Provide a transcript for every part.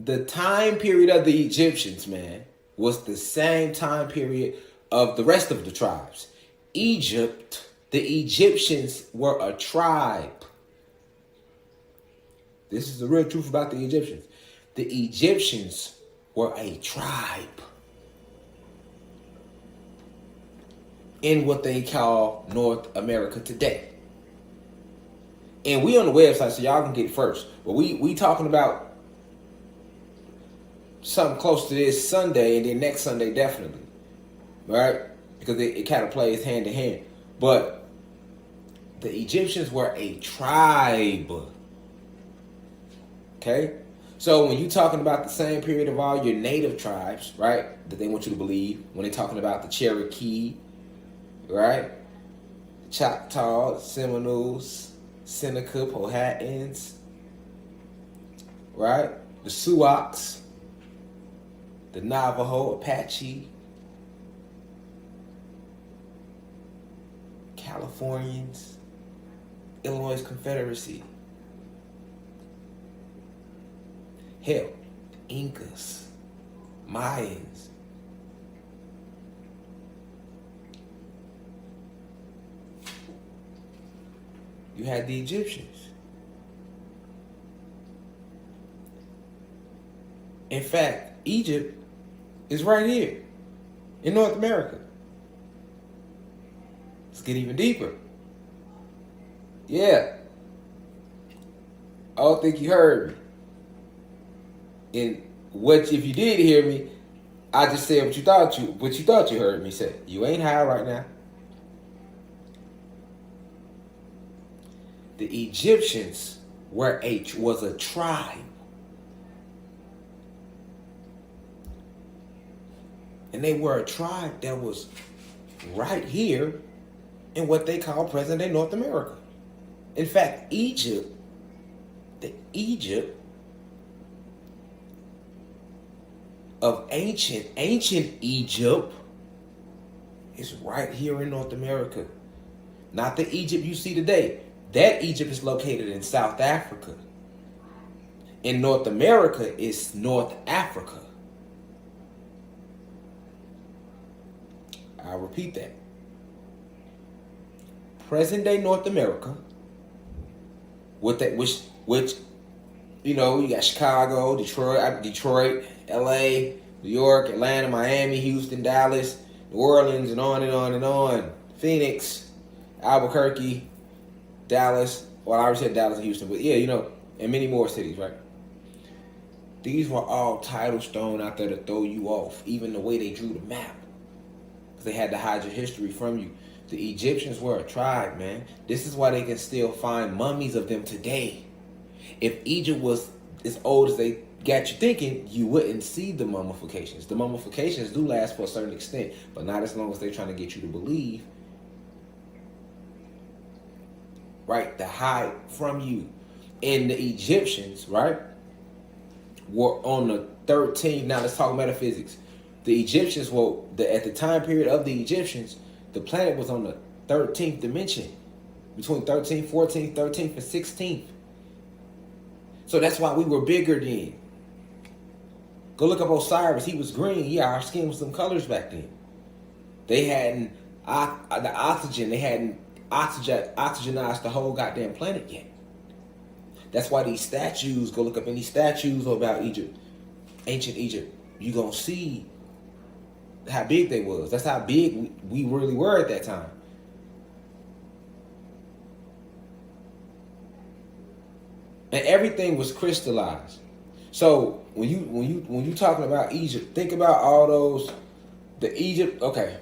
the time period of the Egyptians, man, was the same time period of the rest of the tribes. Egypt, the Egyptians were a tribe. This is the real truth about the Egyptians. The Egyptians were a tribe in what they call North America today. And we on the website, so y'all can get it first. But we talking about something close to this Sunday, and then next Sunday definitely, right? Because it kind of plays hand to hand. But the Egyptians were a tribe. Okay? So when you're talking about the same period of all your native tribes, right, that they want you to believe, when they're talking about the Cherokee, right, the Choctaw, Seminoles, Seneca, Powhatans, right, the Sioux, the Navajo, Apache, Californians, Illinois Confederacy, hell, Incas, Mayans. You had the Egyptians. In fact, Egypt is right here in North America. Let's get even deeper. Yeah. I don't think you heard me. And what if you did hear me, I just said what you thought you heard me say. You ain't high right now. The Egyptians was a tribe. And they were a tribe that was right here in what they call present-day North America. In fact, Egypt of ancient Egypt is right here in North America. Not the Egypt you see today. That Egypt is located in South Africa. In North America is North Africa. I'll repeat that. Present day North America, with that which you know, you got Chicago, Detroit, LA, New York, Atlanta, Miami, Houston, Dallas, New Orleans, and on and on and on. Phoenix, Albuquerque, Dallas. Well, I already said Dallas and Houston, but yeah, you know, and many more cities, right? These were all titles thrown out there to throw you off, even the way they drew the map. Because they had to hide your history from you. The Egyptians were a tribe, man. This is why they can still find mummies of them today. If Egypt was as old as they got you thinking, you wouldn't see the mummifications. The mummifications do last for a certain extent, but not as long as they're trying to get you to believe, right, to hide from you. And the Egyptians, right, were on the 13th. Now let's talk metaphysics. The Egyptians were, at the time period of the Egyptians, the planet was on the 13th dimension, between 13th, 14th, 13th, and 16th. So that's why we were bigger then. Go look up Osiris. He was green. Yeah, our skin was some colors back then. They hadn't the oxygen. They hadn't oxygenized the whole goddamn planet yet. That's why these statues. Go look up any statues about Egypt, ancient Egypt. You gonna see how big they was. That's how big we really were at that time. And everything was crystallized. So when you talking about Egypt, think about all those, the Egypt. Okay,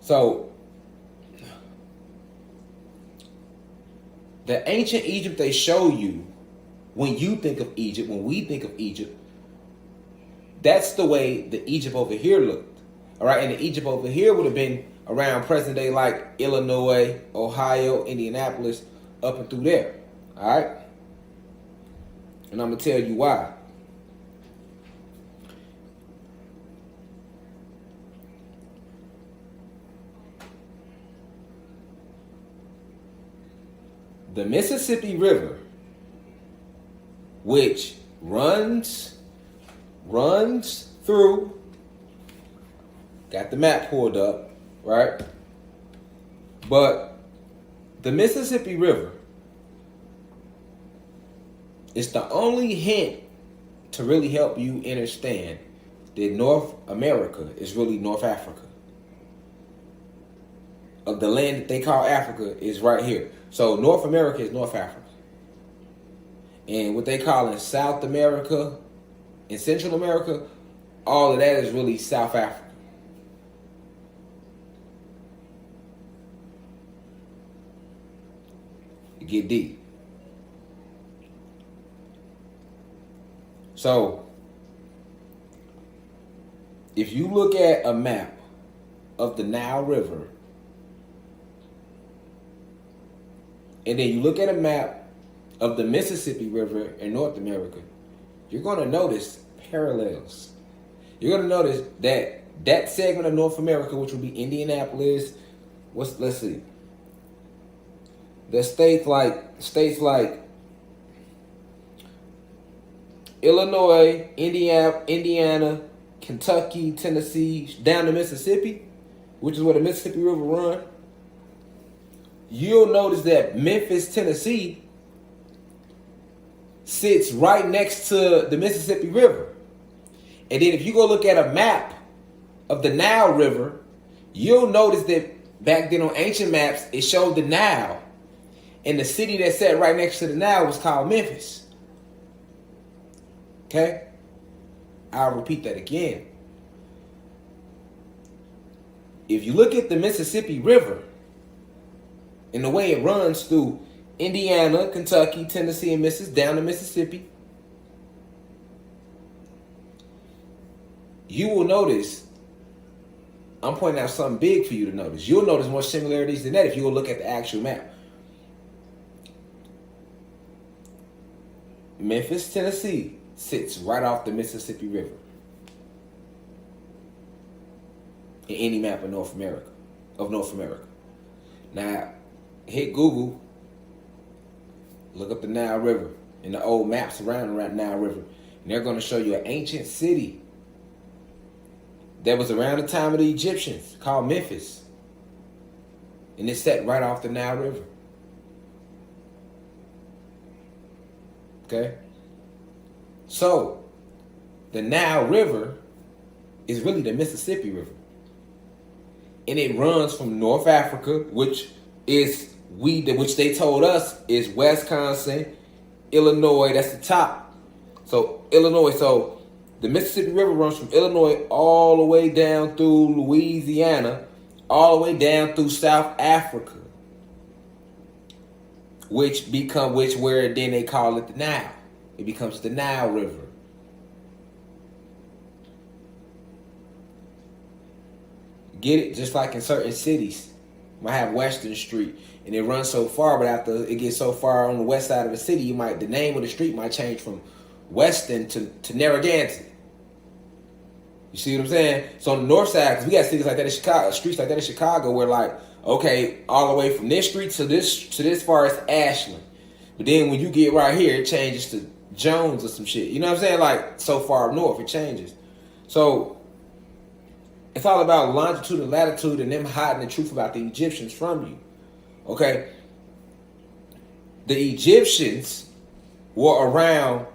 so the ancient Egypt they show you when you think of Egypt, when we think of Egypt, that's the way the Egypt over here looked. All right, and the Egypt over here would have been around present day, like Illinois, Ohio, Indianapolis, up and through there. All right, and I'm gonna tell you why. The Mississippi River, which runs runs through, got the map pulled up, right? But the Mississippi River is the only hint to really help you understand that North America is really North Africa. Of the land that they call Africa is right here. So North America is North Africa. And what they call in South America and Central America, all of that is really South Africa. You get deep. So, if you look at a map of the Nile River, and then you look at a map of the Mississippi River in North America, you're going to notice parallels. You're going to notice that that segment of North America, which would be Indianapolis, let's see, the states like Illinois, Indiana, Kentucky, Tennessee, down to Mississippi, which is where the Mississippi River runs. You'll notice that Memphis, Tennessee sits right next to the Mississippi River. And then if you go look at a map of the Nile River, you'll notice that back then on ancient maps, it showed the Nile. And the city that sat right next to the Nile was called Memphis. Okay? I'll repeat that again. If you look at the Mississippi River and the way it runs through Indiana, Kentucky, Tennessee, and down to Mississippi, you will notice, I'm pointing out something big for you to notice. You'll notice more similarities than that if you will look at the actual map. Memphis, Tennessee sits right off the Mississippi River in any map of North America. Now, hit Google, look up the Nile River and the old maps around the Nile River, and they're going to show you an ancient city that was around the time of the Egyptians called Memphis, and it's set right off the Nile River. Okay? So, the Nile River is really the Mississippi River. And it runs from North Africa, which they told us is Wisconsin, Illinois, that's the top. So, Illinois, so the Mississippi River runs from Illinois all the way down through Louisiana, all the way down through South Africa, where then they call it the Nile. It becomes the Nile River. Get it? Just like in certain cities, you might have Western Street, and it runs so far, but after it gets so far on the west side of the city, the name of the street might change from Weston to Narragansett. You see what I'm saying? So on the north side, because we got cities like that in Chicago, streets like that in Chicago, where all the way from this street to this far is Ashland. But then when you get right here, it changes to Jones or some shit. You know what I'm saying? Like, so far north, it changes. So it's all about longitude and latitude and them hiding the truth about the Egyptians from you. Okay? The Egyptians were around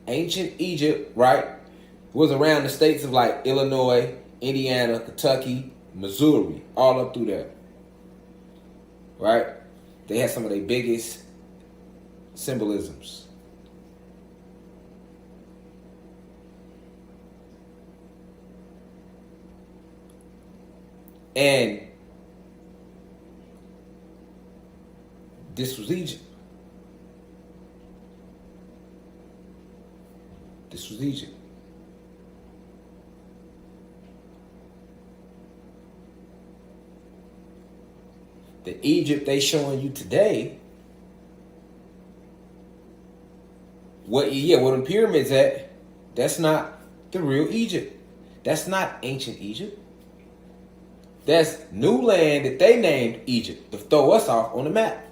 ancient Egypt, right? Was around the states of Illinois, Indiana, Kentucky, Missouri, all up through there. Right? They had some of their biggest symbolisms. And this was Egypt. This was Egypt. The Egypt they showing you today, where the pyramids at, that's not the real Egypt. That's not ancient Egypt. That's new land that they named Egypt to throw us off on the map.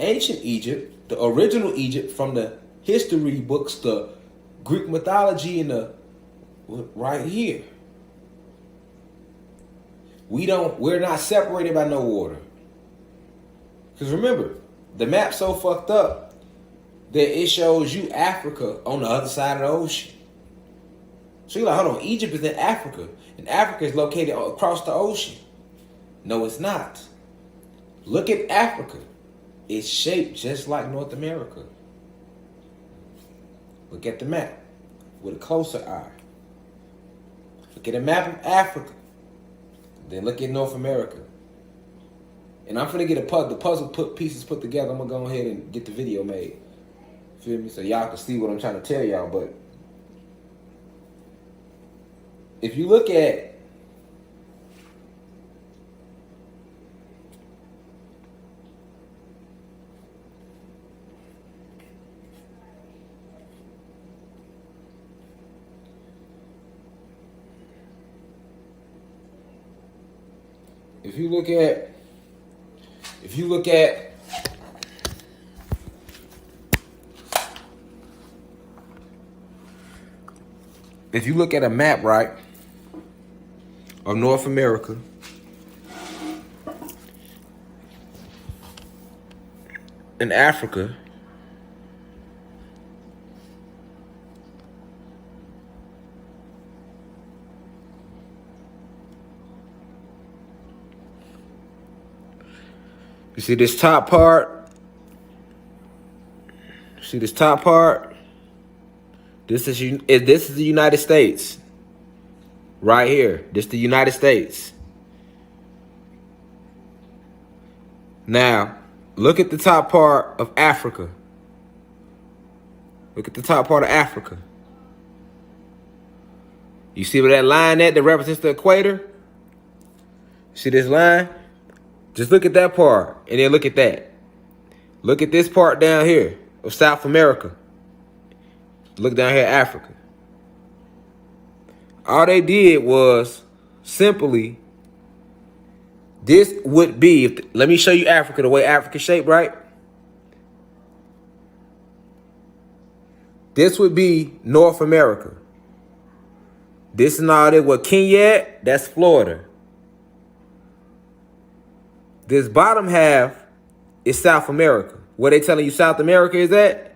ancient Egypt, the original Egypt from the history books, the Greek mythology, and the right here. We're not separated by no water. Because remember, the map's so fucked up that it shows you Africa on the other side of the ocean. So you're like, hold on, Egypt is in Africa, and Africa is located across the ocean. No, it's not. Look at Africa. It's shaped just like North America. Look at the map with a closer eye. Look at a map of Africa. Then look at North America. And I'm finna get the puzzle pieces put together. I'm gonna go ahead and get the video made. Feel me? So y'all can see what I'm trying to tell y'all. But if you look at if you look at a map, right, of North America, and Africa, you see this top part? See this top part? This is the United States. Right here. This is the United States. Now, look at the top part of Africa. Look at the top part of Africa. You see where that line at that represents the equator? See this line? Just look at that part, and then look at that. Look at this part down here of South America. Look down here at Africa. All they did was simply, this would be, let me show you Africa, the way Africa's shaped, right? This would be North America. This and all that, what Kenya at, that's Florida. This bottom half is South America. Where they telling you South America is at?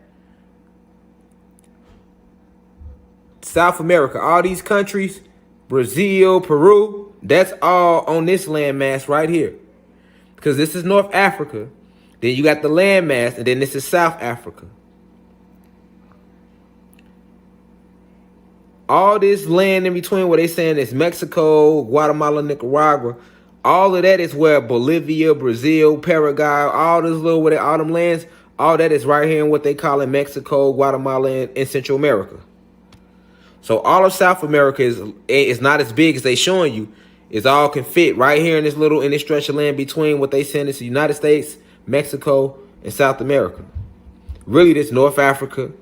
South America, all these countries, Brazil, Peru, that's all on this landmass right here. Because this is North Africa. Then you got the landmass, and then this is South Africa. All this land in between where they saying is Mexico, Guatemala, Nicaragua, all of that is where Bolivia, Brazil, Paraguay, all this little, all them lands, all that is right here in what they call in Mexico, Guatemala, and Central America. So all of South America is not as big as they showing you. It's all can fit right here in this stretch of land between what they saying is the United States, Mexico, and South America. Really, this North Africa,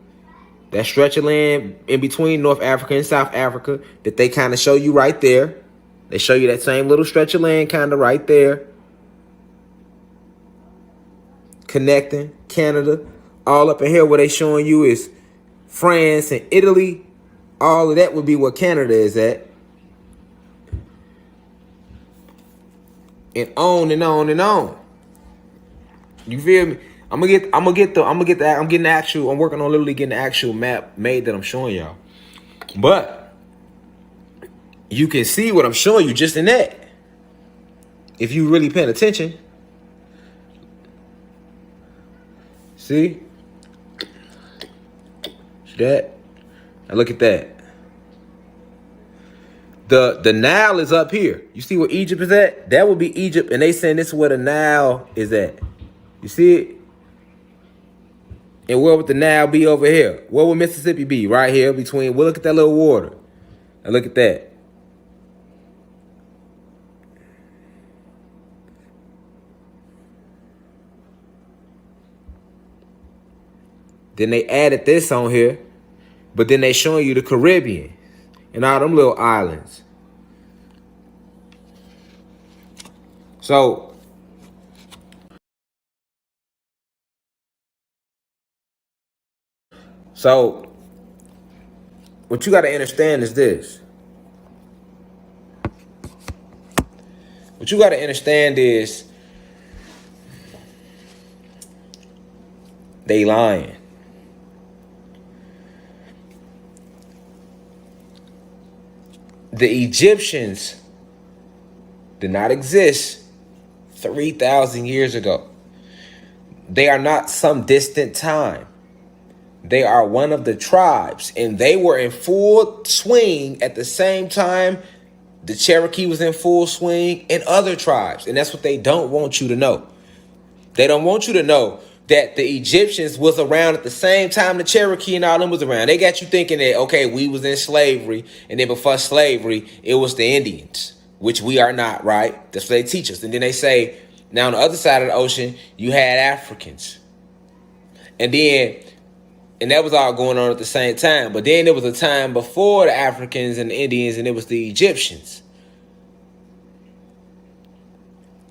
that stretch of land in between North Africa and South Africa that they kind of show you right there. They show you that same little stretch of land kind of right there. Connecting Canada. All up in here where they showing you is France and Italy. All of that would be what Canada is at. And on and on and on. You feel me? I'm working on literally getting the actual map made that I'm showing y'all. But you can see what I'm showing you just in that. If you really paying attention. See? See that? Now look at that. The Nile is up here. You see where Egypt is at? That would be Egypt, and they saying this is where the Nile is at. You see it? And where would the Nile be over here? Where would Mississippi be? Right here between, well, look at that little water. Now look at that. Then they added this on here, but then they showing you the Caribbean and all them little islands. So So what you got to understand is this. What you got to understand is they lying. The Egyptians did not exist 3,000 years ago. They are not some distant time. They are one of the tribes, and they were in full swing at the same time the Cherokee was in full swing and other tribes. And that's what they don't want you to know. They don't want you to know that the Egyptians was around at the same time the Cherokee and all them was around. They got you thinking that, okay, we was in slavery, and then before slavery, it was the Indians, which we are not, right? That's what they teach us. And then they say, now on the other side of the ocean, you had Africans. And that was all going on at the same time. But then there was a time before the Africans and the Indians, and it was the Egyptians.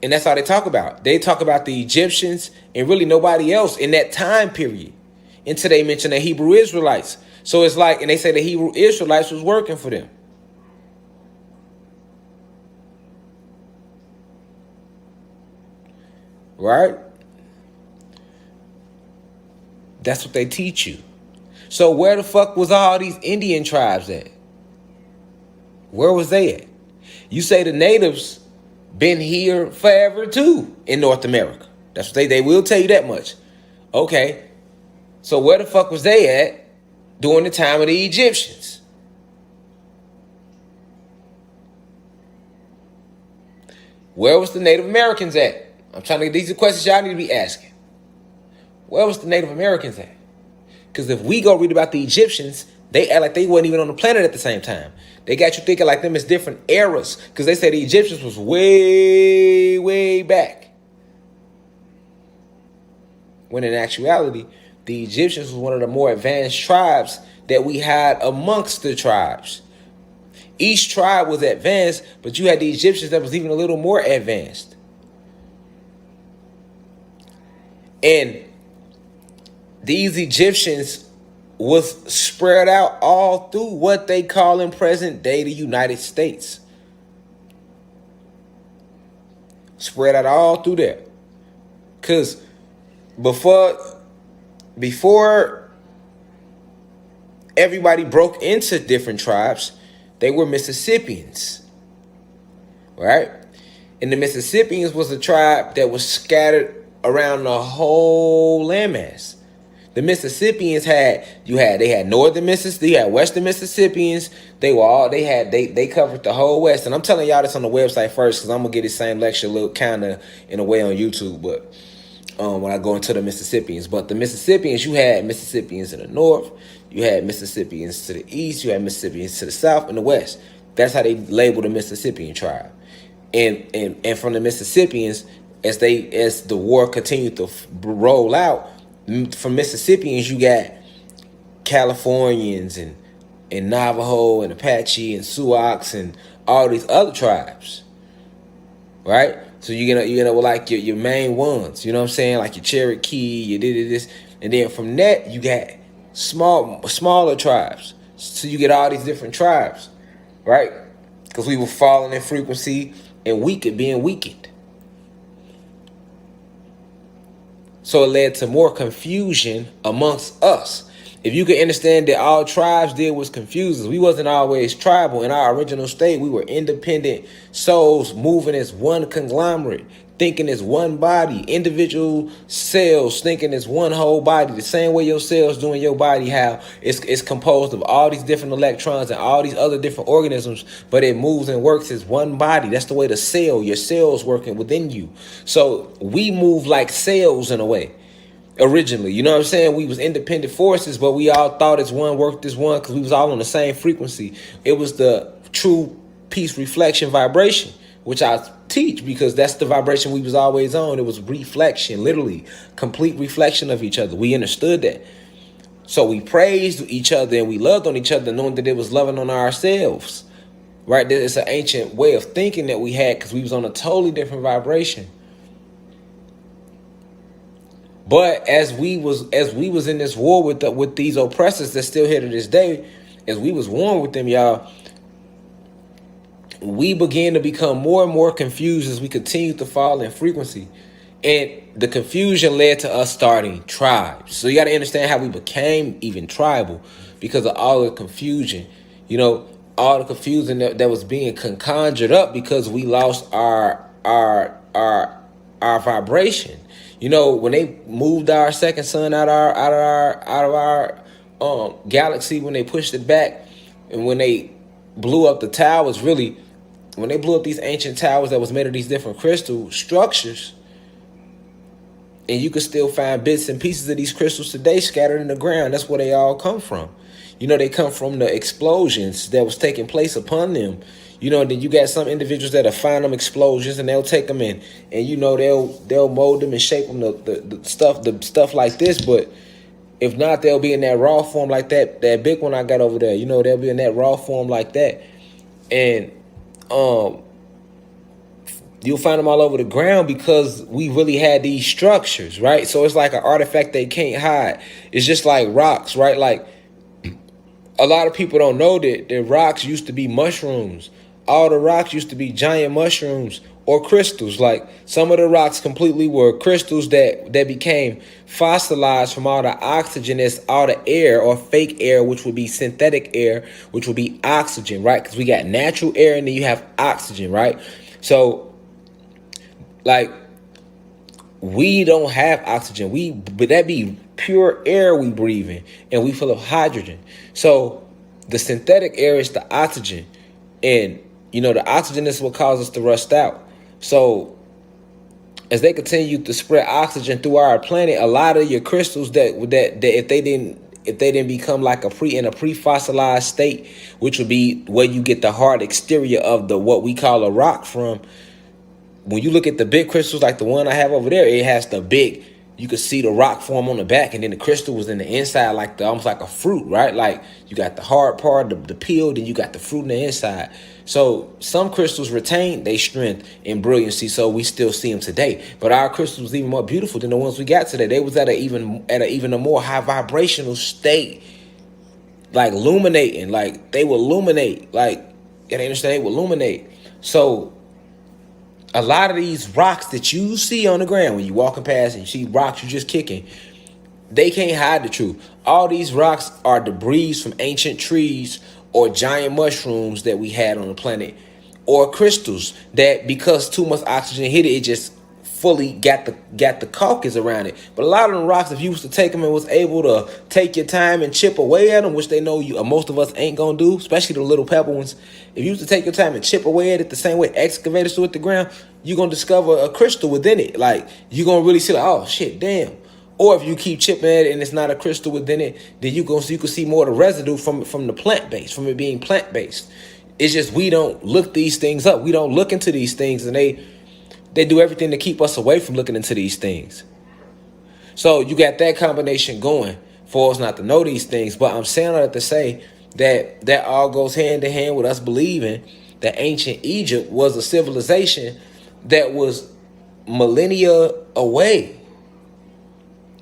And that's all they talk about. They talk about the Egyptians and really nobody else in that time period until they mention the Hebrew Israelites. So it's like, and they say the Hebrew Israelites was working for them. Right? That's what they teach you. So where the fuck was all these Indian tribes at? Where was they at? You say the natives been here forever too in North America. That's what they will tell you that much. Okay. So where the fuck was they at during the time of the Egyptians? Where was the Native Americans at? I'm trying to get these are questions y'all need to be asking. Where was the Native Americans at? Because if we go read about the Egyptians, they act like they weren't even on the planet at the same time. They got you thinking like them as different eras. Because they say the Egyptians was way, way back. When in actuality, the Egyptians was one of the more advanced tribes that we had amongst the tribes. Each tribe was advanced, but you had the Egyptians that was even a little more advanced. And these Egyptians was spread out all through what they call in present day the United States. Spread out all through there. Because before everybody broke into different tribes, they were Mississippians. Right? And the Mississippians was a tribe that was scattered around the whole landmass. The Mississippians had northern Mississippi, you had western Mississippians. They covered the whole West. And I'm telling y'all this on the website first because I'm gonna get this same lecture a little kind of in a way on YouTube, but when I go into the Mississippians. But the Mississippians, you had Mississippians in the north, you had Mississippians to the east, you had Mississippians to the south and the west. That's how they labeled the Mississippian tribe. And from the Mississippians, as the war continued to roll out, from Mississippians, you got Californians and Navajo and Apache and Sioux and all these other tribes, right? So you know like your main ones, you know what I'm saying, like your Cherokee, you did this, and then from that you got smaller tribes. So you get all these different tribes, right? Because we were falling in frequency and being weakened. So it led to more confusion amongst us. If you can understand that all tribes did was confuse us. We wasn't always tribal. In our original state, we were independent souls moving as one conglomerate, thinking as one body, individual cells thinking as one whole body. The same way your cells do in your body, how it's composed of all these different electrons and all these other different organisms, but it moves and works as one body. That's the way your cells working within you. So we move like cells in a way. Originally, you know what I'm saying? We was independent forces, but we all thought as one, worked as one, because we was all on the same frequency. It was the true peace reflection vibration, which I teach because that's the vibration we was always on. It was reflection, literally complete reflection of each other. We understood that. So we praised each other and we loved on each other, knowing that it was loving on ourselves, right? It's an ancient way of thinking that we had because we was on a totally different vibration. But as we was in this war with these oppressors that's still here to this day, as we was warring with them, y'all, we began to become more and more confused as we continued to fall in frequency. And the confusion led to us starting tribes. So you got to understand how we became even tribal because of all the confusion. You know, all the confusion that was being conjured up because we lost our vibration. You know, when they moved our second sun out of our galaxy, when they pushed it back, and when they blew up the towers, really, when they blew up these ancient towers that was made of these different crystal structures, and you can still find bits and pieces of these crystals today scattered in the ground. That's where they all come from. You know, they come from the explosions that was taking place upon them. You know, then you got some individuals that'll find them explosions and they'll take them in, and you know they'll mold them and shape them the stuff like this. But if not, they'll be in that raw form like that big one I got over there. You know, they'll be in that raw form like that, and you'll find them all over the ground because we really had these structures, right? So it's like an artifact they can't hide. It's just like rocks, right? Like a lot of people don't know that the rocks used to be mushrooms. All the rocks used to be giant mushrooms or crystals. Like some of the rocks completely were crystals that became fossilized from all the oxygen that's all the air or fake air, which would be synthetic air, which would be oxygen, right? Because we got natural air and then you have oxygen, right? So like we don't have oxygen. But that be pure air we breathing, and we full of hydrogen. So the synthetic air is the oxygen, and you know the oxygen is what causes us to rust out. So as they continue to spread oxygen through our planet, a lot of your crystals that if they didn't become like in a pre-fossilized state, which would be where you get the hard exterior of the what we call a rock from. When you look at the big crystals like the one I have over there, it has the big, you could see the rock form on the back, and then the crystal was in the inside like almost like a fruit, right? Like you got the hard part, the peel, then you got the fruit in the inside. So some crystals retain their strength and brilliancy, so we still see them today. But our crystals was even more beautiful than the ones we got today. They was at a even a more high vibrational state, like illuminating, like they will illuminate, like you understand, they will illuminate. So a lot of these rocks that you see on the ground when you walking past and you see rocks you just kicking, they can't hide the truth. All these rocks are debris from ancient trees or giant mushrooms that we had on the planet, or crystals that because too much oxygen hit it just fully got the caucus around it. But a lot of them rocks, if you was to take them and was able to take your time and chip away at them, which they know you most of us ain't gonna do, especially the little pebble ones. If you was to take your time and chip away at it the same way excavators do at the ground, you're gonna discover a crystal within it. Like you're gonna really see like, oh shit, damn. Or if you keep chipping at it and it's not a crystal within it, then you can see more of the residue from the plant base, from it being plant based. It's just we don't look these things up. We don't look into these things, and they do everything to keep us away from looking into these things. So you got that combination going for us not to know these things. But I'm saying all that to say that all goes hand in hand with us believing that ancient Egypt was a civilization that was millennia away.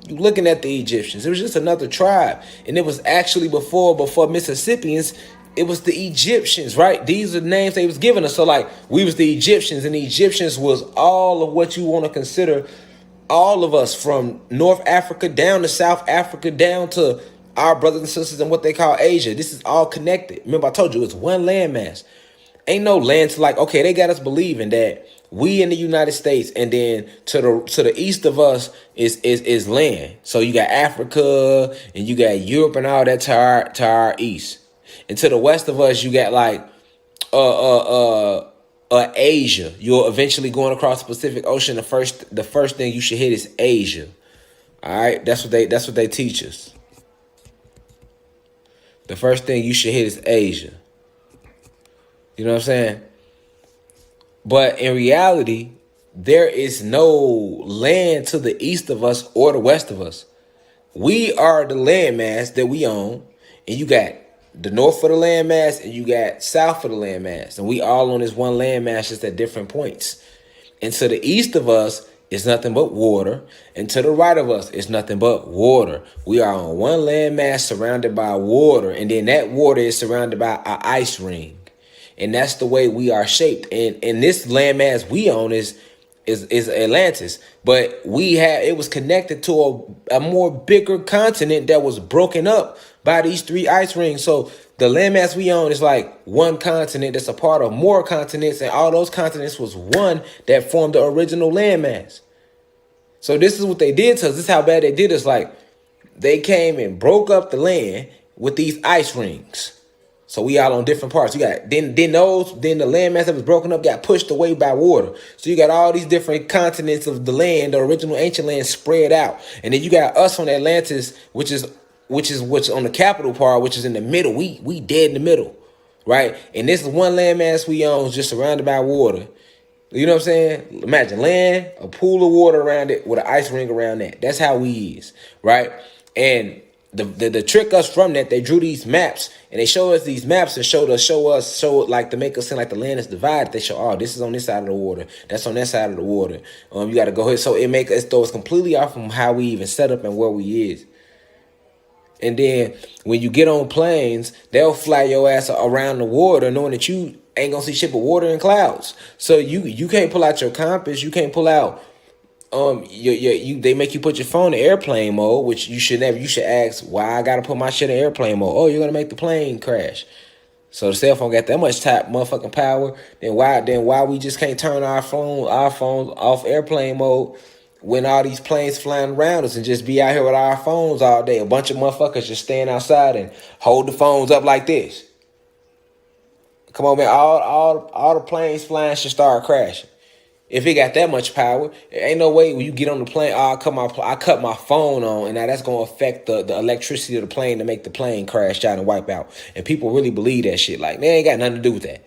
You looking at the Egyptians, it was just another tribe. And it was actually before Mississippians, it was the Egyptians, right? These are the names they was giving us. So like we was the Egyptians, and the Egyptians was all of what you want to consider all of us, from North Africa down to South Africa, down to our brothers and sisters in what they call Asia. This is all connected. Remember, I told you it's one landmass. Ain't no land to like, okay, they got us believing that we in the United States, and then to the east of us is land. So you got Africa and you got Europe and all that to our east. And to the west of us, you got like Asia. You're eventually going across the Pacific Ocean. The first thing you should hit is Asia. All right, that's what they teach us. The first thing you should hit is Asia. You know what I'm saying? But in reality, there is no land to the east of us or the west of us. We are the landmass that we own, and you got the north of the landmass and you got south of the landmass, and we all on this one landmass just at different points. And to the east of us is nothing but water, and to the right of us is nothing but water. We are on one landmass surrounded by water, and then that water is surrounded by an ice ring. And that's the way we are shaped. And this landmass we own is Atlantis, but it was connected to a more bigger continent that was broken up by these three ice rings. So the landmass we own is like one continent that's a part of more continents, and all those continents was one that formed the original landmass. So this is what they did to us. This is how bad they did us. Like, they came and broke up the land with these ice rings. So we all on different parts. You got then the landmass that was broken up got pushed away by water. So you got all these different continents of the land, the original ancient land, spread out. And then you got us on Atlantis, which is what's on the capital part, which is in the middle. We dead in the middle, right? And this is one landmass we own, just surrounded by water. You know what I'm saying? Imagine land, a pool of water around it with an ice ring around that. That's how we is, right? And the trick us from that, they drew these maps and they showed us these maps and showed like to make us seem like the land is divided. They show, oh, this is on this side of the water, that's on that side of the water. You got to go ahead. So it make us throw us completely off from how we even set up and where we is. And then when you get on planes, they'll fly your ass around the water, knowing that you ain't gonna see shit but water and clouds. So you can't pull out your compass. You can't pull out they make you put your phone in airplane mode, which you should never. You should ask, why I gotta put my shit in airplane mode? Oh, you're gonna make the plane crash. So the cell phone got that much motherfucking power. Then why we just can't turn our phones off airplane mode when all these planes flying around us and just be out here with our phones all day? A bunch of motherfuckers just stand outside and hold the phones up like this. Come on, man. All the planes flying should start crashing. If it got that much power, ain't no way when you get on the plane, I cut my phone on, and now that's gonna affect the electricity of the plane to make the plane crash out and wipe out. And people really believe that shit. Like, they ain't got nothing to do with that.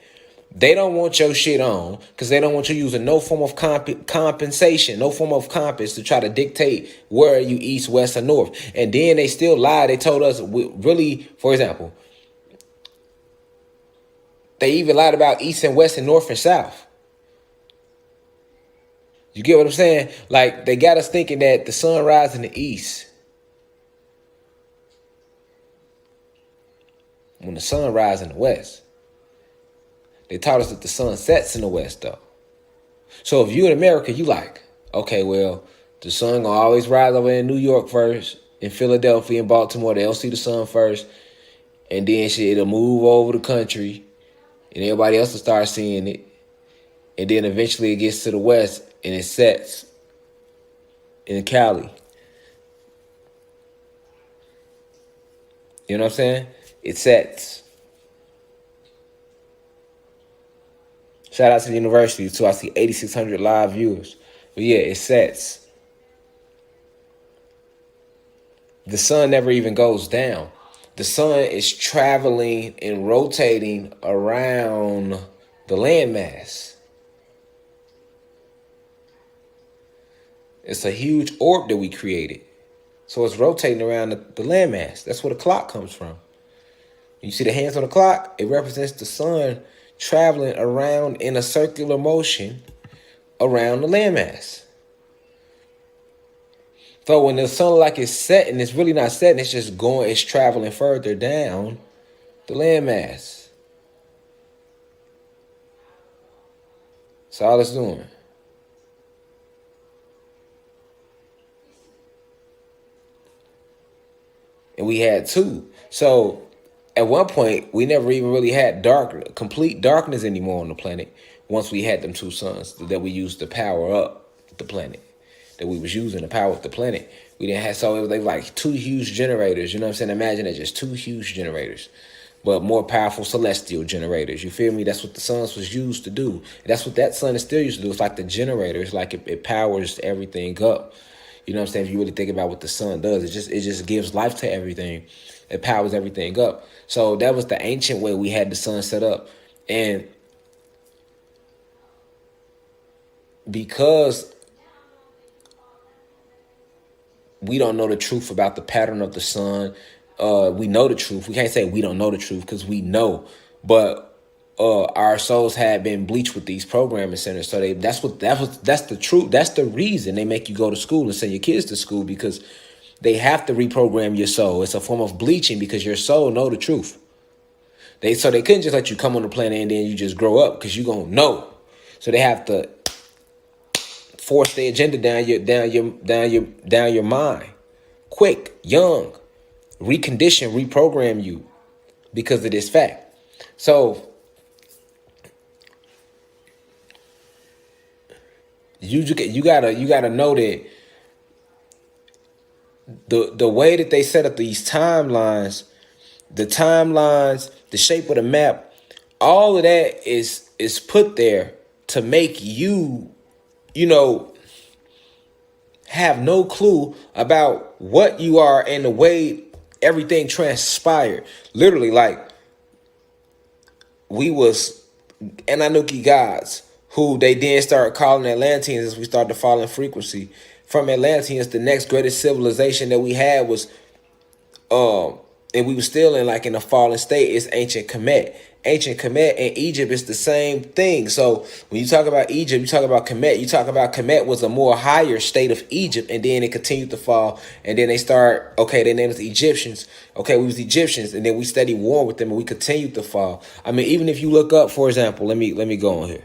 They don't want your shit on because they don't want you using no form of compensation, no form of compass to try to dictate where you east, west, or north. And then they still lied. They told us, really, for example, they even lied about east and west and north and south. You get what I'm saying? Like, they got us thinking that the sun rises in the east when the sun rises in the west. They taught us that the sun sets in the west, though. So if you in America, you like, okay, well, the sun gonna always rise over in New York first, in Philadelphia and Baltimore. They'll see the sun first, and then shit, it'll move over the country, and everybody else will start seeing it. And then eventually it gets to the west and it sets in Cali. You know what I'm saying? It sets. Shout out to the university too. I see 8,600 live viewers. But yeah, it sets. The sun never even goes down. The sun is traveling and rotating around the landmass. It's a huge orb that we created. So it's rotating around the landmass. That's where the clock comes from. You see the hands on the clock? It represents the sun traveling around in a circular motion around the landmass. So when the sun like is setting, it's really not setting. It's just going, it's traveling further down the landmass. That's all it's doing. And we had two. So at one point, we never even really had complete darkness anymore on the planet once we had them two suns that we used to power up the planet, that we was using to power up the planet. We didn't have, so it was like two huge generators. You know what I'm saying? Imagine it, just two huge generators, but more powerful celestial generators. You feel me? That's what the suns was used to do. And that's what that sun is still used to do. It's like the generators, like it powers everything up. You know what I'm saying? If you really think about what the sun does, it just gives life to everything. It powers everything up. So that was the ancient way we had the sun set up. And because we don't know the truth about the pattern of the sun, we know the truth. We can't say we don't know the truth because we know. But our souls had been bleached with these programming centers. So that's the truth. That's the reason they make you go to school and send your kids to school, because they have to reprogram your soul. It's a form of bleaching because your soul know the truth. They couldn't just let you come on the planet and then you just grow up, because you gonna know. So they have to force the agenda down your mind, quick, young, recondition, reprogram you because of this fact. So you gotta know that the way that they set up these timelines, the shape of the map, all of that is put there to make you, have no clue about what you are and the way everything transpired. Literally, like, we was Anunnaki gods who they then started calling Atlanteans as we started to fall in frequency. From Atlanteans, the next greatest civilization that we had was and we were still in a fallen state, is ancient Kemet. Ancient Kemet and Egypt is the same thing. So when you talk about Egypt, you talk about Kemet. You talk about Kemet was a more higher state of Egypt, and then it continued to fall. And then they named us the Egyptians. Okay, we was Egyptians, and then we steady war with them, and we continued to fall. I mean, even if you look up, for example, let me go on here.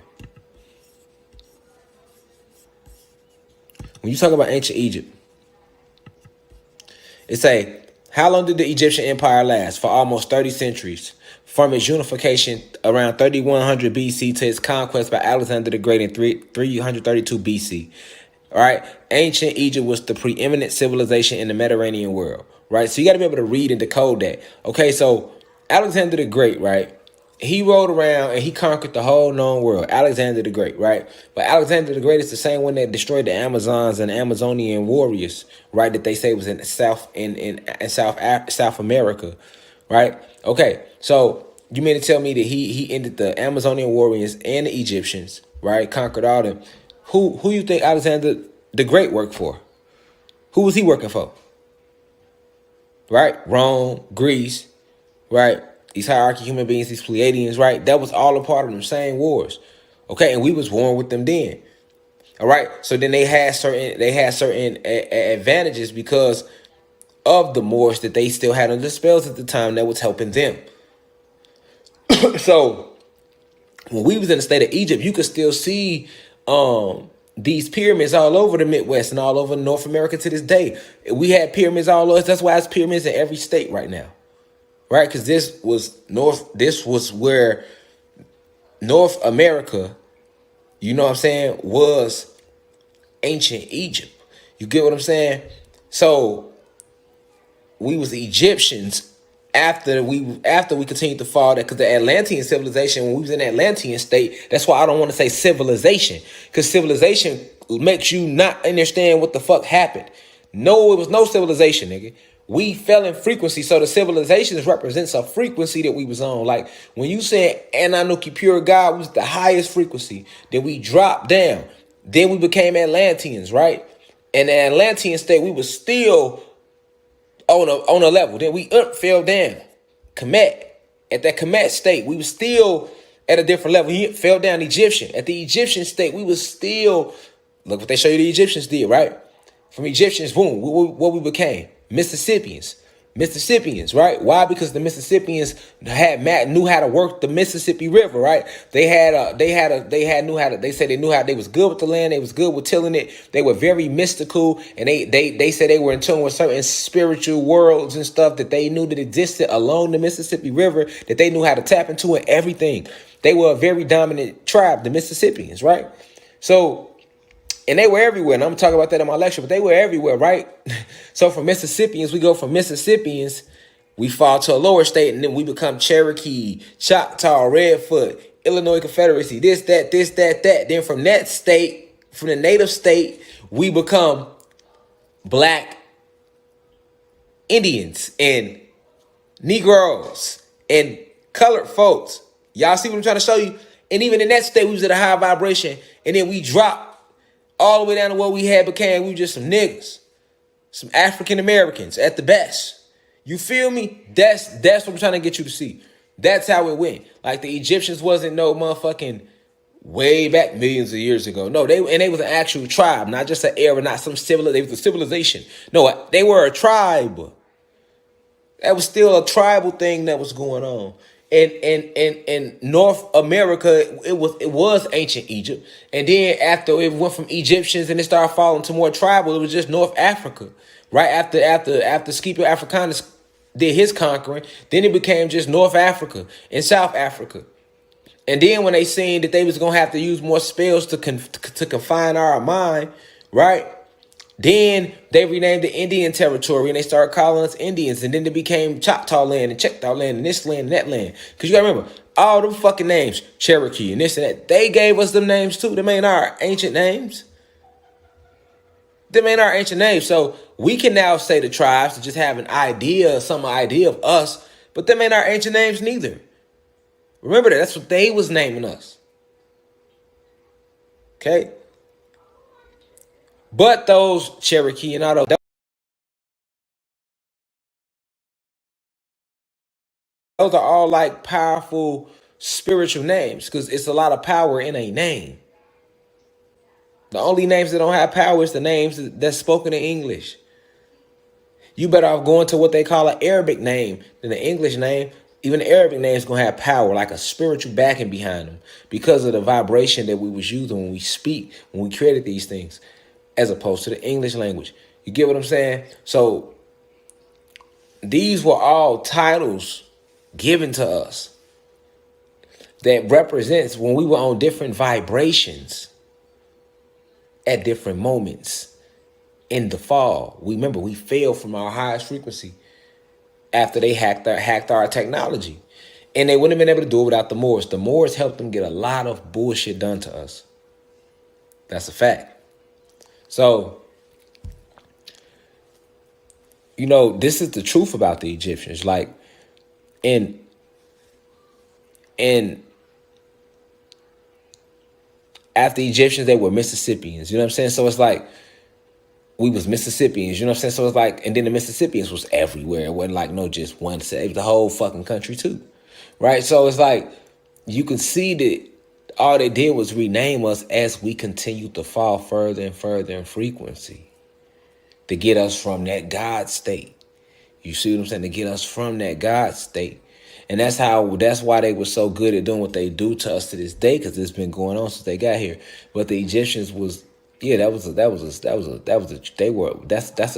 When you talk about ancient Egypt, it's how long did the Egyptian empire last? For almost 30 centuries. From its unification around 3100 BC to its conquest by Alexander the Great in 332 BC. All right. Ancient Egypt was the preeminent civilization in the Mediterranean world. Right. So you got to be able to read and decode that. Okay. So Alexander the Great, right? He rode around and he conquered the whole known world. Alexander the Great, right? But Alexander the Great is the same one that destroyed the Amazons and Amazonian warriors, right? That they say was in South America, right? Okay, so you mean to tell me that he ended the Amazonian warriors and the Egyptians, right? Conquered all them. Who you think Alexander the Great worked for? Who was he working for? Right? Rome, Greece, right? These hierarchy human beings, these Pleiadians, right? That was all a part of them same wars. Okay, and we was warring with them then. All right. So then they had certain advantages because of the Moors that they still had under spells at the time that was helping them. So when we was in the state of Egypt, you could still see these pyramids all over the Midwest and all over North America to this day. We had pyramids all over. That's why it's pyramids in every state right now. Right, because this was where North America, you know what I'm saying, was ancient Egypt. You get what I'm saying? So we was the Egyptians after we continued to fall, that because the Atlantean civilization, when we was in the Atlantean state, that's why I don't want to say civilization, because civilization makes you not understand what the fuck happened. No, it was no civilization, nigga. We fell in frequency, so the civilizations represents a frequency that we was on. Like when you said Anunnaki pure God was the highest frequency, then we dropped down. Then we became Atlanteans, right? And the Atlantean state, we was still on a level. Then we fell down. Kemet, at that Kemet state, we was still at a different level. He fell down Egyptian. At the Egyptian state, we was still, look what they show you the Egyptians did, right? From Egyptians, boom, what we became. Mississippians, right? Why? Because the Mississippians knew how to work the Mississippi River, right? They said they knew how, they was good with the land, they was good with tilling it, they were very mystical, and they said they were in tune with certain spiritual worlds and stuff that they knew that existed along the Mississippi River, that they knew how to tap into and everything. They were a very dominant tribe, the Mississippians, right? So, and they were everywhere, and I'm talking about that in my lecture, but they were everywhere, right? So from Mississippians, we go from Mississippians, we fall to a lower state, and then we become Cherokee, Choctaw, Redfoot, Illinois Confederacy, this, that. Then from that state, from the native state, we become Black Indians and Negroes and colored folks. Y'all see what I'm trying to show you? And even in that state, we was at a high vibration, and then we dropped all the way down to what we became. We were just some niggas, some African Americans at the best. You feel me? That's what I'm trying to get you to see. That's how it went. Like the Egyptians wasn't no motherfucking way back millions of years ago. No, they was an actual tribe, not just an era, not some civilization. They was a civilization. No, they were a tribe. That was still a tribal thing that was going on. In North America, it was ancient Egypt. And then after it went from Egyptians and it started falling to more tribal, it was just North Africa. Right after Scipio Africanus did his conquering, then it became just North Africa and South Africa. And then when they seen that they was gonna have to use more spells to confine our mind, right? Then they renamed the Indian territory and they started calling us Indians. And then it became Choctaw land and Choctaw land and this land and that land. Because you gotta remember, all them fucking names, Cherokee and this and that, they gave us them names too. Them ain't our ancient names. Them ain't our ancient names. So we can now say the tribes to just have an idea, some idea of us, but them ain't our ancient names neither. Remember that. That's what they was naming us. Okay? But those Cherokee and all those are all like powerful spiritual names because it's a lot of power in a name. The only names that don't have power is the names that's spoken in English. You better off going to what they call an Arabic name than the English name. Even the Arabic name is going to have power, like a spiritual backing behind them because of the vibration that we was using when we speak, when we created these things, as opposed to the English language. You get what I'm saying? So these were all titles given to us that represents when we were on different vibrations at different moments in the fall. Remember, we fell from our highest frequency after they hacked our technology. And they wouldn't have been able to do it without the Moors. The Moors helped them get a lot of bullshit done to us. That's a fact. So, you know, this is the truth about the Egyptians. Like, and after the Egyptians, they were Mississippians. You know what I'm saying? So it's like, we was Mississippians, you know what I'm saying? So it's like, and then the Mississippians was everywhere. It wasn't like no just one set. It was the whole fucking country too. Right? So it's like, you can see that all they did was rename us as we continued to fall further and further in frequency to get us from that God state. You see what I'm saying? To get us from that God state. And that's why they were so good at doing what they do to us to this day, because it's been going on since they got here. But the Egyptians was, yeah, that's a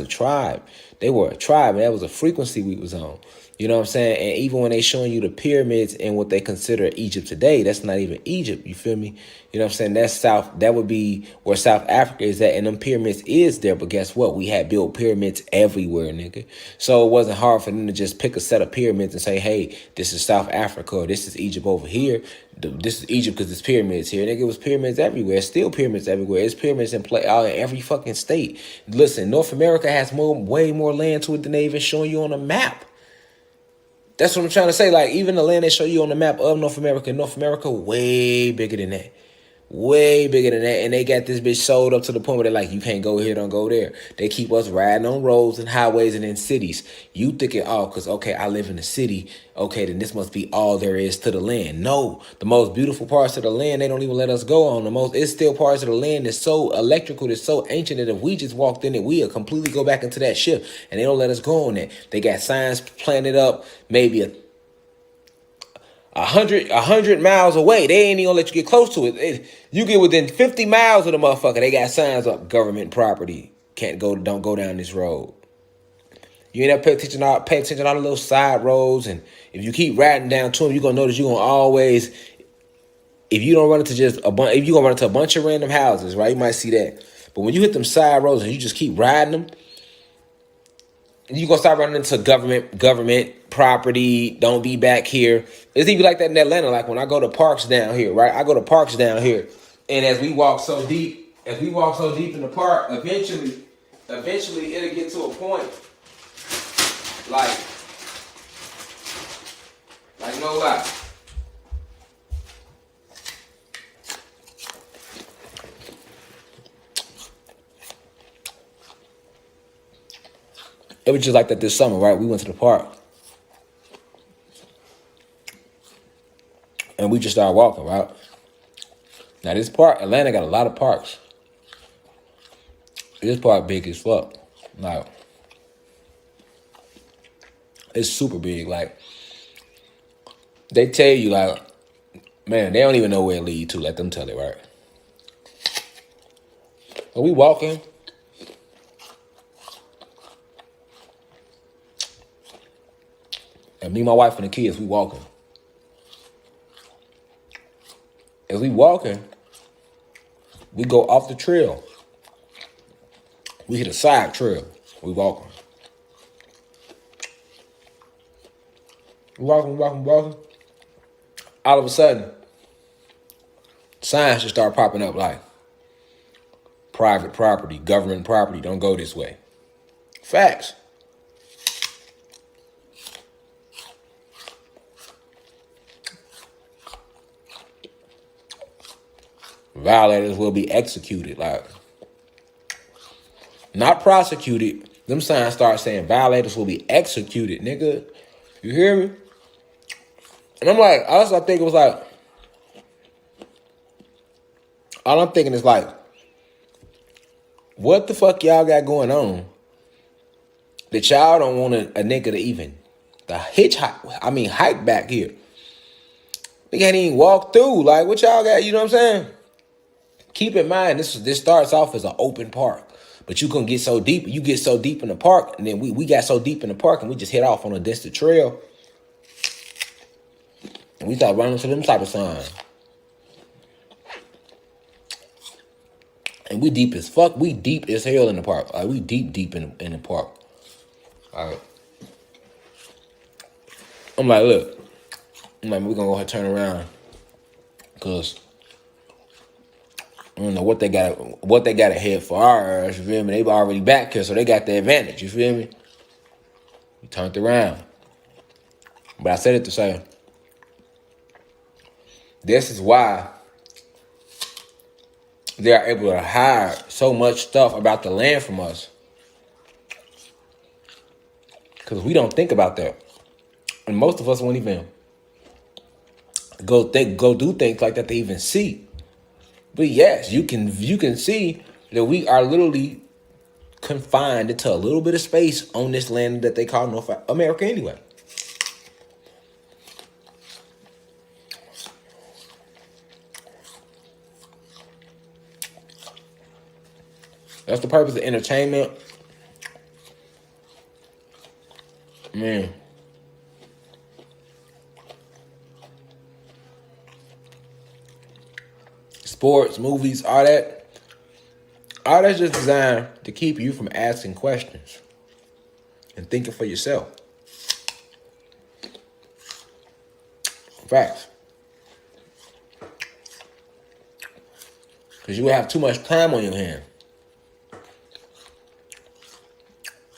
tribe. They were a tribe, and that was a frequency we was on. You know what I'm saying? And even when they showing you the pyramids and what they consider Egypt today, that's not even Egypt. You feel me? You know what I'm saying? That's that would be where South Africa is at, and them pyramids is there. But guess what? We had built pyramids everywhere, nigga. So it wasn't hard for them to just pick a set of pyramids and say, hey, this is South Africa, or this is Egypt over here. This is Egypt because there's pyramids here. Nigga, it was pyramids everywhere. It's still pyramids everywhere. It's pyramids in play out in every fucking state. Listen, North America has way more land to it than they even showing you on a map. That's what I'm trying to say. Like, even the land they show you on the map of North America, way bigger than that. Way bigger than that. And they got this bitch sold up to the point where they're like, you can't go here, don't go there. They keep us riding on roads and highways and in cities. You thinking, oh, because, okay, I live in the city. Okay, then this must be all there is to the land. No, the most beautiful parts of the land, they don't even let us go on. It's still parts of the land that's so electrical, that's so ancient that if we just walked in it, we'll completely go back into that ship. And they don't let us go on that. They got signs planted up maybe a hundred miles away. They ain't even gonna let you get close to it. You get within 50 miles of the motherfucker, they got signs up, government property. Don't go down this road. You ain't pay attention to all the little side roads, and if you keep riding down to them, you're gonna notice you're gonna always, if you don't run into if you gonna run into a bunch of random houses, right? You might see that. But when you hit them side roads and you just keep riding them, you gonna start running into government property. Don't be back here. It's even like that in Atlanta. Like when I go to parks down here, right? I go to parks down here, and as we walk so deep in the park, eventually it'll get to a point like no lie. It was just like that this summer, right? We went to the park. And we just started walking, right? Now this park, Atlanta got a lot of parks. This park big as fuck. Like, it's super big. Like, they tell you, like, man, they don't even know where it leads to. Let them tell it, right? Are we walking? And me, my wife, and the kids, we walking. As we walking, we go off the trail. We hit a side trail. We walking. We walking. All of a sudden, signs just start popping up like, private property, government property, don't go this way. Facts. Violators will be executed. Like, not prosecuted. Them signs start saying violators will be executed, nigga. You hear me? And I'm like, also I think it was like, all I'm thinking is like, what the fuck y'all got going on that y'all don't want a nigga to even hike back here? They can't even walk through. Like, what y'all got? You know what I'm saying? Keep in mind, this starts off as an open park, but you can get so deep. You get so deep in the park, and then we got so deep in the park, and we just hit off on a distant trail, and we start running to them type of signs. And we deep as fuck. We deep as hell in the park. Like, we deep in the park. All right. I'm like, look. We're gonna go ahead and turn around, cause I don't know what they got ahead for ours. You feel me? They already back here, so they got the advantage. You feel me? We turned around, but I said it to say, this is why they are able to hide so much stuff about the land from us, because we don't think about that, and most of us won't even go do things like that to even see. But yes, you can see that we are literally confined into a little bit of space on this land that they call North America anyway. That's the purpose of entertainment. Man. Sports, movies, all that's just designed to keep you from asking questions and thinking for yourself. Facts. Because you have too much time on your hand.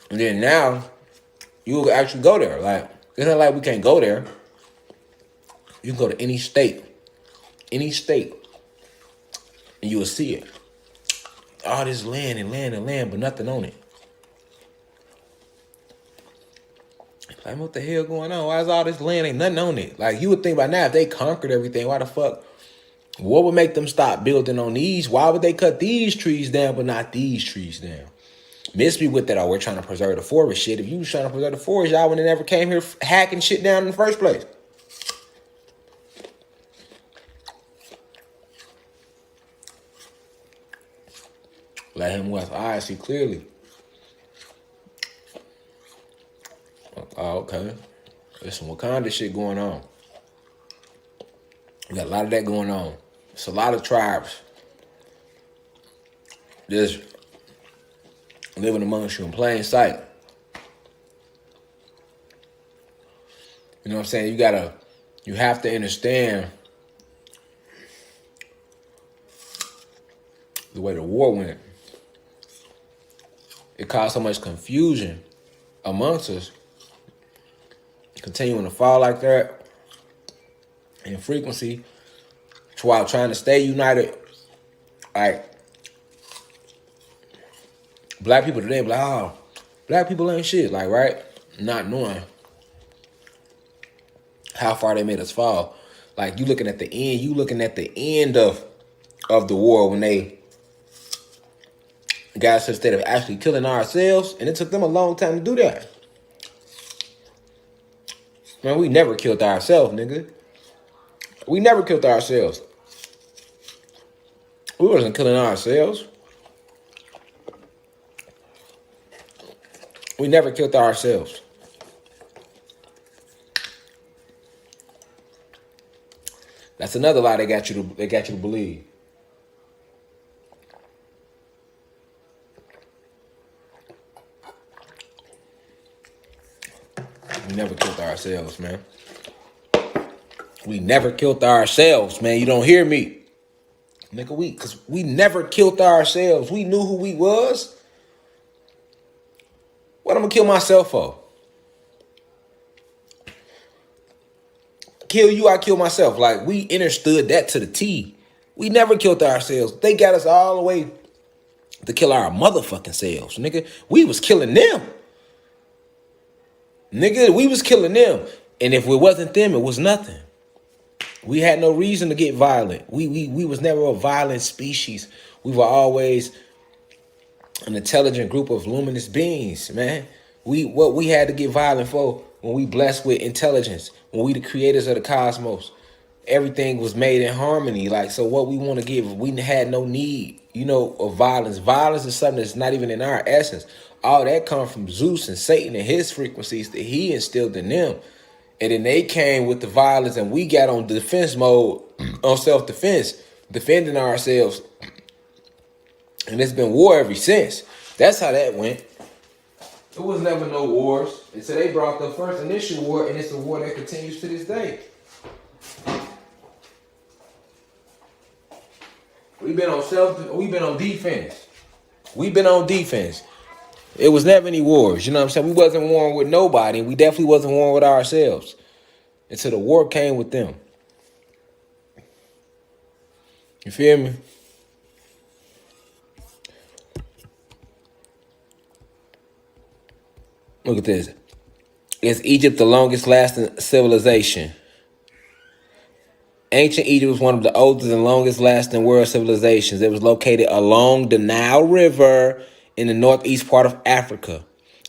And then now, you will actually go there. Like, it's not like we can't go there. You can go to any state, and you will see it. All this land, but nothing on it. Like, what the hell going on? Why is all this land, ain't nothing on it? Like, you would think by now, if they conquered everything, why the fuck? What would make them stop building on these? Why would they cut these trees down, but not these trees down? Miss me with that, oh, we're trying to preserve the forest shit. If you was trying to preserve the forest, y'all wouldn't have never came here hacking shit down in the first place. Let him with eyes see clearly. Oh, okay. There's some Wakanda shit going on. We got a lot of that going on. It's a lot of tribes just living amongst you in plain sight. You know what I'm saying? You have to understand the way the war went. It caused so much confusion amongst us, continuing to fall like that in frequency, while trying to stay united. Like, black people today be like, oh, black people ain't shit. Like, right? Not knowing how far they made us fall. Like you looking at the end, you looking at the end of the war when they got us instead of actually killing ourselves, and it took them a long time to do that. Man, we never killed ourselves, nigga. We never killed ourselves. We wasn't killing ourselves. We never killed ourselves. That's another lie they got you to believe. We never killed ourselves, man. We never killed ourselves, man. You don't hear me. Nigga, cause we never killed ourselves. We knew who we was. What I'm gonna kill myself for? Kill you, I kill myself. Like, we understood that to the T. We never killed ourselves. They got us all the way to kill our motherfucking selves, nigga. We was killing them. Nigga, we was killing them. And if it wasn't them, it was nothing. We had no reason to get violent. We was never a violent species. We were always an intelligent group of luminous beings, man. What we had to get violent for when we blessed with intelligence, when we the creators of the cosmos, everything was made in harmony. Like, so what we want to give, we had no need, of violence. Violence is something that's not even in our essence. All that come from Zeus and Satan and his frequencies that he instilled in them. And then they came with the violence, and we got on defense mode, on self-defense, defending ourselves. And it's been war ever since. That's how that went. It was never no wars until they brought the first initial war, and it's a war that continues to this day. We've been on defense. We've been on defense. It was never any wars. You know what I'm saying? We wasn't warring with nobody, and we definitely wasn't warring with ourselves until the war came with them. You feel me? Look at this. Is Egypt the longest lasting civilization? Ancient Egypt was one of the oldest and longest lasting world civilizations. It was located along the Nile River in the northeast part of Africa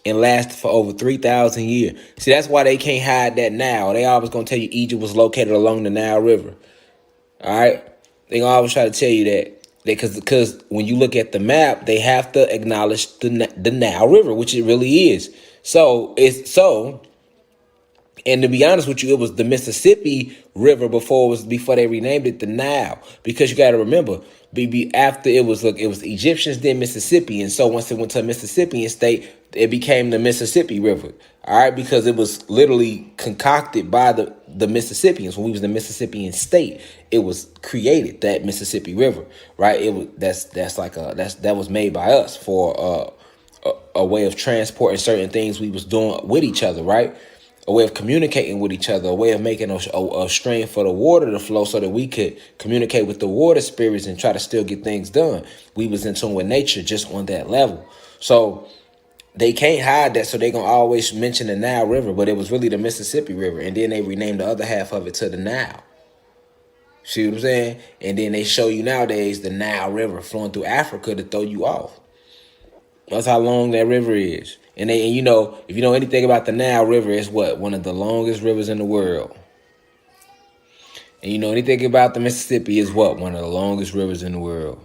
and lasted for over 3,000 years. See, that's why they can't hide that now. They always going to tell you Egypt was located along the Nile River. All right? They always try to tell you that. Because when you look at the map, they have to acknowledge the Nile River, which it really is. And to be honest with you, it was the Mississippi River before they renamed it the Nile. Because you got to remember, after it was Egyptians, then Mississippi, and so once it went to a Mississippian state, it became the Mississippi River. All right, because it was literally concocted by the Mississippians when we was the Mississippian state. It was created, that Mississippi River, right? That was made by us for a way of transporting certain things we was doing with each other, right? A way of communicating with each other, a way of making a stream for the water to flow so that we could communicate with the water spirits and try to still get things done. We was in tune with nature just on that level. So they can't hide that, so they going to always mention the Nile River, but it was really the Mississippi River, and then they renamed the other half of it to the Nile. See what I'm saying? And then they show you nowadays the Nile River flowing through Africa to throw you off. That's how long that river is. And if you know anything about the Nile River, it's one of the longest rivers in the world. And you know anything about the Mississippi is one of the longest rivers in the world.